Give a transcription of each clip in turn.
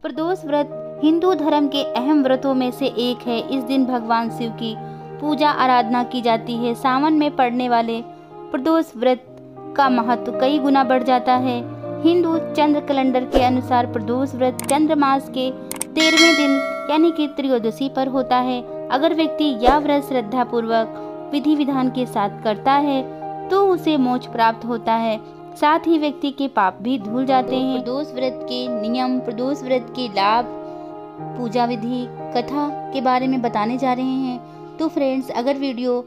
प्रदोष व्रत हिंदू धर्म के अहम व्रतों में से एक है। इस दिन भगवान शिव की पूजा आराधना की जाती है। सावन में पड़ने वाले प्रदोष व्रत का महत्व कई गुना बढ़ जाता है। हिंदू चंद्र कैलेंडर के अनुसार प्रदोष व्रत चंद्र मास के 13वें दिन यानी कि त्रयोदशी पर होता है। अगर व्यक्ति यह व्रत श्रद्धा पूर्वक विधि विधान के साथ करता है तो उसे मोक्ष प्राप्त होता है, साथ ही व्यक्ति के पाप भी धुल जाते हैं। प्रदोष व्रत के नियम, प्रदोष व्रत के लाभ, पूजा विधि, कथा के बारे में बताने जा रहे हैं। तो फ्रेंड्स, अगर वीडियो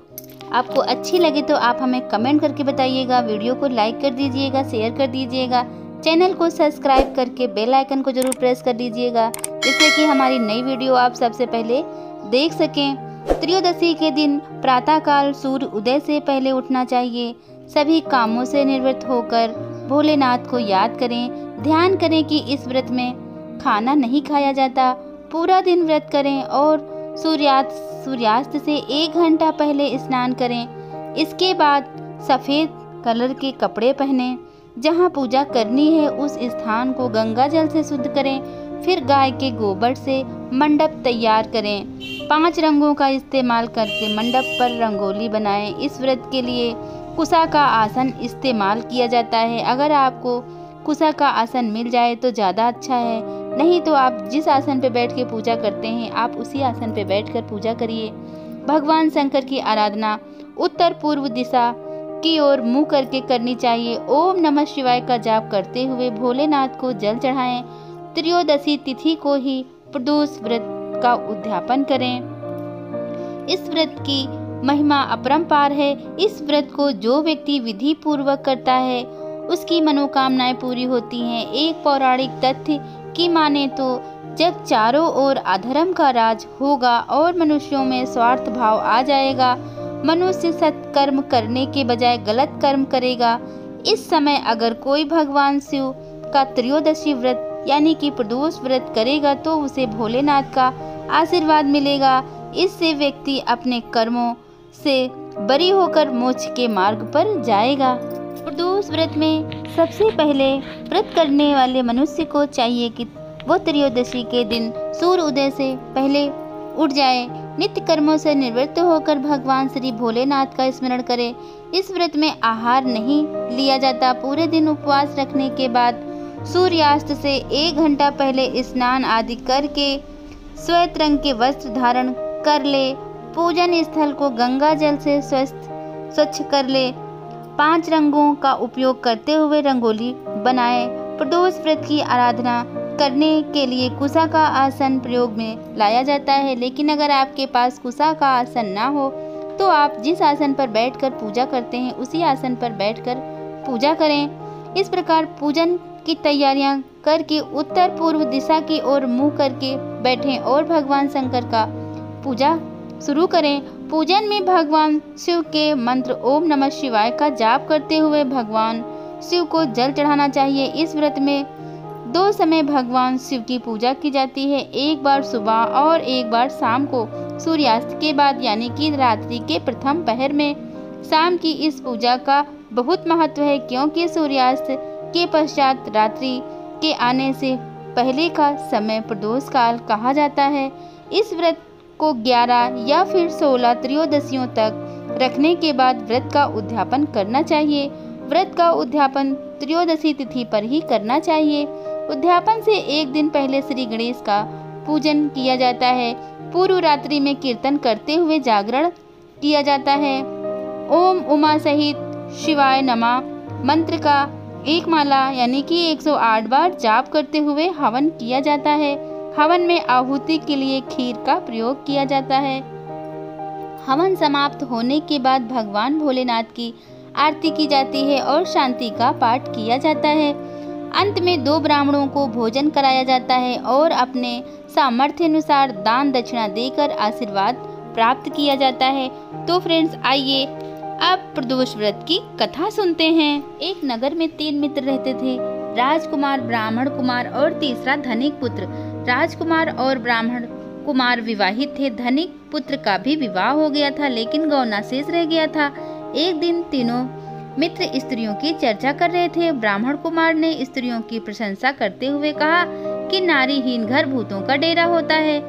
आपको अच्छी लगे तो आप हमें कमेंट करके बताइएगा। वीडियो को लाइक कर दीजिएगा, शेयर कर दीजिएगा, चैनल को सब्सक्राइब करके बेल आइकन को जरूर प्रेस कर दीजिएगा, जिससे कि हमारी नई वीडियो आप सबसे पहले देख सकें। त्रयोदशी के दिन प्रातःकाल सूर्य उदय से पहले उठना चाहिए। सभी कामों से निवृत्त होकर भोलेनाथ को याद करें। ध्यान करें कि इस व्रत में खाना नहीं खाया जाता। पूरा दिन व्रत करें और सूर्यास्त से 1 घंटा पहले स्नान करें। इसके बाद सफ़ेद कलर के कपड़े पहनें। जहां पूजा करनी है उस स्थान को गंगा जल से शुद्ध करें। फिर गाय के गोबर से मंडप तैयार करें। 5 रंगों का इस्तेमाल करके मंडप पर रंगोली बनाएं। इस व्रत के लिए कुशा का आसन इस्तेमाल किया जाता है। अगर आपको कुशा का आसन मिल जाए तो ज़्यादा अच्छा है, नहीं तो आप जिस आसन पर बैठ के पूजा करते हैं आप उसी आसन पर बैठकर पूजा करिए। भगवान शंकर की आराधना उत्तर पूर्व दिशा की ओर मुंह करके करनी चाहिए। ओम नमः शिवाय का जाप करते हुए भोलेनाथ को जल चढ़ाएं। त्रयोदशी तिथि को ही प्रदोष व्रत का उद्यापन करें। इस व्रत की महिमा अपरंपार है। इस व्रत को जो व्यक्ति विधि पूर्वक करता है उसकी मनोकामनाएं पूरी होती हैं। एक पौराणिक तथ्य की माने तो जब चारों ओर अधर्म का राज होगा और मनुष्यों में स्वार्थ भाव आ जाएगा, मनुष्य सत्कर्म करने के बजाय गलत कर्म करेगा। इस समय अगर कोई भगवान शिव का त्रयोदशी व्रत यानी कि प्रदोष व्रत करेगा तो उसे भोलेनाथ का आशीर्वाद मिलेगा। इससे व्यक्ति अपने कर्मों से बरी होकर मोक्ष के मार्ग पर जाएगा। प्रदोष व्रत में सबसे पहले व्रत करने वाले मनुष्य को चाहिए कि वो त्रयोदशी के दिन सूर्य उदय से पहले उठ जाए। नित्य कर्मों से निवृत्त होकर भगवान श्री भोलेनाथ का स्मरण करे। इस व्रत में आहार नहीं लिया जाता। पूरे दिन उपवास रखने के बाद सूर्यास्त से 1 घंटा पहले स्नान आदि करके श्वेत रंग के वस्त्र धारण कर ले। पूजन स्थल को गंगा जल से स्वच्छ कर ले। 5 रंगों का उपयोग करते हुए रंगोली बनाए। प्रदोष व्रत की आराधना करने के लिए कुशा का आसन प्रयोग में लाया जाता है, लेकिन अगर आपके पास कुशा का आसन ना हो तो आप जिस आसन पर बैठकर पूजा करते हैं उसी आसन पर बैठकर पूजा करें। इस प्रकार पूजन की तैयारियां करके उत्तर पूर्व दिशा की ओर मुंह करके बैठें और भगवान शंकर का पूजा शुरू करें। पूजन में भगवान शिव के मंत्र ओम नमः शिवाय का जाप करते हुए भगवान शिव को जल चढ़ाना चाहिए। इस व्रत में 2 समय भगवान शिव की पूजा की जाती है, एक बार सुबह और एक बार शाम को सूर्यास्त के बाद यानी कि रात्रि के प्रथम पहर में। शाम की इस पूजा का बहुत महत्व है क्योंकि सूर्यास्त के पश्चात रात्रि के आने से पहले का समय प्रदोष काल कहा जाता है। इस व्रत को 11 या फिर 16 त्रयोदशियों तक रखने के बाद व्रत का उद्यापन करना चाहिए। व्रत का उद्यापन त्रयोदशी तिथि पर ही करना चाहिए। उद्यापन से 1 दिन पहले श्री गणेश का पूजन किया जाता है। पूर्व रात्रि में कीर्तन करते हुए जागरण किया जाता है। ओम उमा सहित शिवाय नमः मंत्र का 1 माला यानी कि 108 बार जाप करते हुए हवन किया जाता है। हवन में आहुति के लिए खीर का प्रयोग किया जाता है। हवन समाप्त होने के बाद भगवान भोलेनाथ की आरती की जाती है और शांति का पाठ किया जाता है। अंत में 2 ब्राह्मणों को भोजन कराया जाता है और अपने सामर्थ्य अनुसार दान दक्षिणा देकर आशीर्वाद प्राप्त किया जाता है। तो फ्रेंड्स, आइए अब प्रदोष व्रत की कथा सुनते हैं। एक नगर में 3 मित्र रहते थे, राजकुमार, ब्राह्मण कुमार और तीसरा धनिक पुत्र। राजकुमार और ब्राह्मण कुमार विवाहित थे। धनिक पुत्र का भी विवाह हो गया था, लेकिन गौना शेष रह गया था। एक दिन तीनों मित्र स्त्रियों की चर्चा कर रहे थे। ब्राह्मण कुमार ने स्त्रियों की प्रशंसा करते हुए कहा कि नारीहीन घर भूतों का डेरा होता है।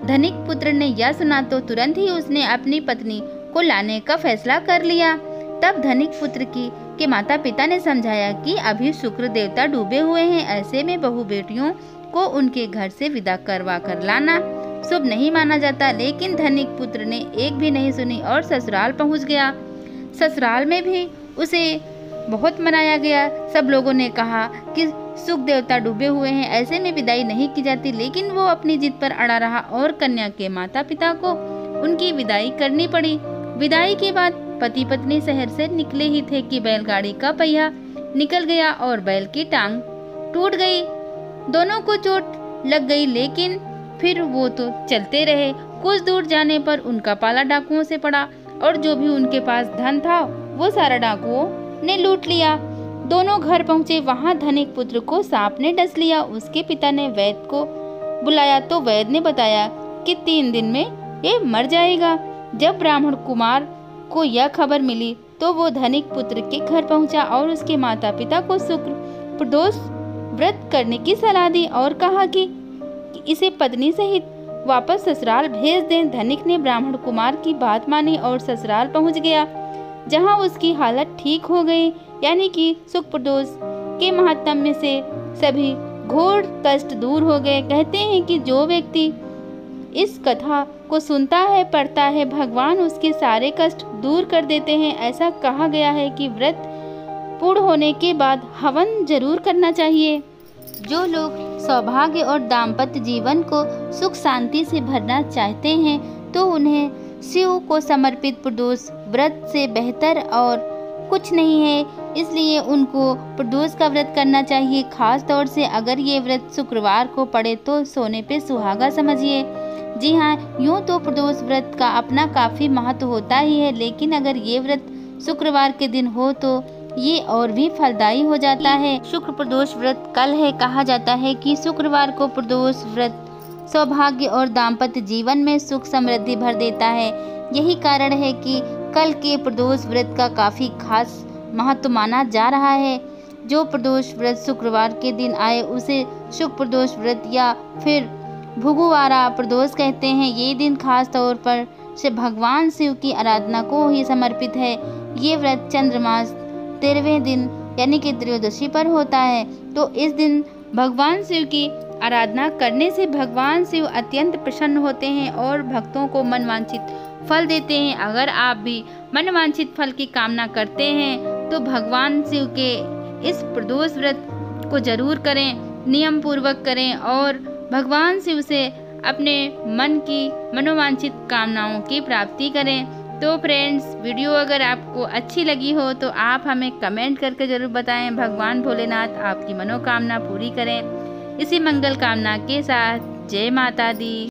धनिक पुत्र ने यह सुना तो तुरंत ही उसने अपनी पत्नी को लाने का फैसला कर लिया। तब धनिक पुत्र के माता पिता ने समझाया कि अभी शुक्र देवता डूबे हुए हैं, ऐसे में बहू बेटियों को उनके घर से विदा करवा कर लाना शुभ नहीं माना जाता। लेकिन धनिक पुत्र ने एक भी नहीं सुनी और ससुराल पहुंच गया। ससुराल में भी उसे बहुत मनाया गया। सब लोगों ने कहा कि सुख देवता डूबे हुए हैं, ऐसे में विदाई नहीं की जाती, लेकिन वो अपनी जिद पर अड़ा रहा और कन्या के माता पिता को उनकी विदाई करनी पड़ी। विदाई के बाद पति पत्नी शहर से निकले ही थे कि बैलगाड़ी का पहिया निकल गया और बैल की टांग टूट गई। दोनों को चोट लग गई, लेकिन फिर वो तो चलते रहे। कुछ दूर जाने पर उनका पाला डाकुओं से पड़ा और जो भी उनके पास धन था वो सारा डाकुओं ने लूट लिया। दोनों घर पहुंचे। वहां धनिक पुत्र को सांप ने डस लिया। उसके पिता ने वैद्य को बुलाया तो वैद्य ने बताया कि 3 दिन में ये मर जाएगा। जब ब्राह्मण कुमार को यह खबर मिली तो वो धनिक पुत्र के घर पहुंचा और उसके माता पिता को शुक्र प्रदोष व्रत करने की सलाह दी और कहा कि इसे पत्नी सहित वापस ससुराल भेज दें। धनिक ने ब्राह्मण कुमार की बात मानी और ससुराल पहुंच गया, जहां उसकी हालत ठीक हो गई, यानी कि सुख प्रदोष के महात्म्य से सभी घोर कष्ट दूर हो गए। कहते हैं कि जो व्यक्ति इस कथा को सुनता है, पढ़ता है, भगवान उसके सारे कष्ट दूर कर देते हैं। ऐसा कहा गया है कि व्रत पूर्ण होने के बाद हवन जरूर करना चाहिए। जो लोग सौभाग्य और दाम्पत्य जीवन को सुख शांति से भरना चाहते हैं तो उन्हें शिव को समर्पित प्रदोष व्रत से बेहतर और कुछ नहीं है, इसलिए उनको प्रदोष का व्रत करना चाहिए। खास तौर से अगर ये व्रत शुक्रवार को पड़े तो सोने पे सुहागा समझिए। जी हाँ, यूँ तो प्रदोष व्रत का अपना काफ़ी महत्व होता ही है, लेकिन अगर ये व्रत शुक्रवार के दिन हो तो ये और भी फलदायी हो जाता है। शुक्र प्रदोष व्रत कल है। कहा जाता है कि शुक्रवार को प्रदोष व्रत सौभाग्य और दाम्पत्य जीवन में सुख समृद्धि भर देता है। यही कारण है कि कल के प्रदोष व्रत का काफ़ी खास महत्व माना जा रहा है। जो प्रदोष व्रत शुक्रवार के दिन आए उसे शुक्र प्रदोष व्रत या फिर भृगुवारा प्रदोष कहते हैं। ये दिन खास तौर पर से भगवान शिव की आराधना को ही समर्पित है। ये व्रत चंद्रमास 13वें दिन यानी कि त्रयोदशी पर होता है, तो इस दिन भगवान शिव की आराधना करने से भगवान शिव अत्यंत प्रसन्न होते हैं और भक्तों को मनवांछित फल देते हैं। अगर आप भी मनवांछित फल की कामना करते हैं तो भगवान शिव के इस प्रदोष व्रत को जरूर करें, नियम पूर्वक करें और भगवान शिव से अपने मन की मनोवांछित कामनाओं की प्राप्ति करें। तो फ्रेंड्स, वीडियो अगर आपको अच्छी लगी हो तो आप हमें कमेंट करके ज़रूर बताएं। भगवान भोलेनाथ आपकी मनोकामना पूरी करें। इसी मंगल कामना के साथ जय माता दी।